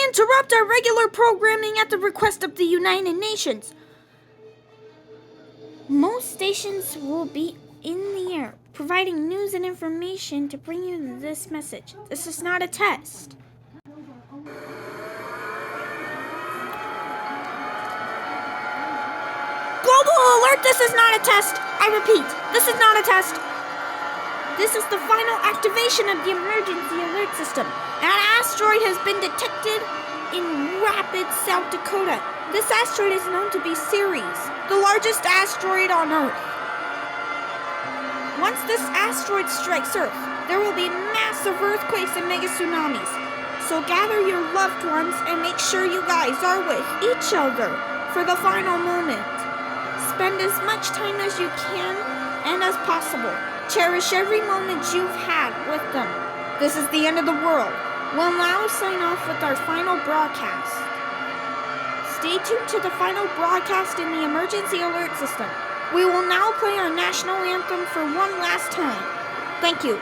interrupt our regular programming at the request of the United Nations. Most stations will be in the air, providing news and information to bring you this message. This is not a test. Global alert, this is not a test. I repeat, this is not a test. This is the final activation of the emergency alert system. An asteroid has been detected in Rapids, South Dakota. This asteroid is known to be Ceres, the largest asteroid on Earth. Once this asteroid strikes Earth, there will be massive earthquakes and mega tsunamis. So gather your loved ones and make sure you guys are with each other for the final moment. Spend as much time as you can and as possible. Cherish every moment you've had with them. This is the end of the world. We'll now sign off with our final broadcast. Stay tuned to the final broadcast in the emergency alert system. We will now play our national anthem for one last time. Thank you.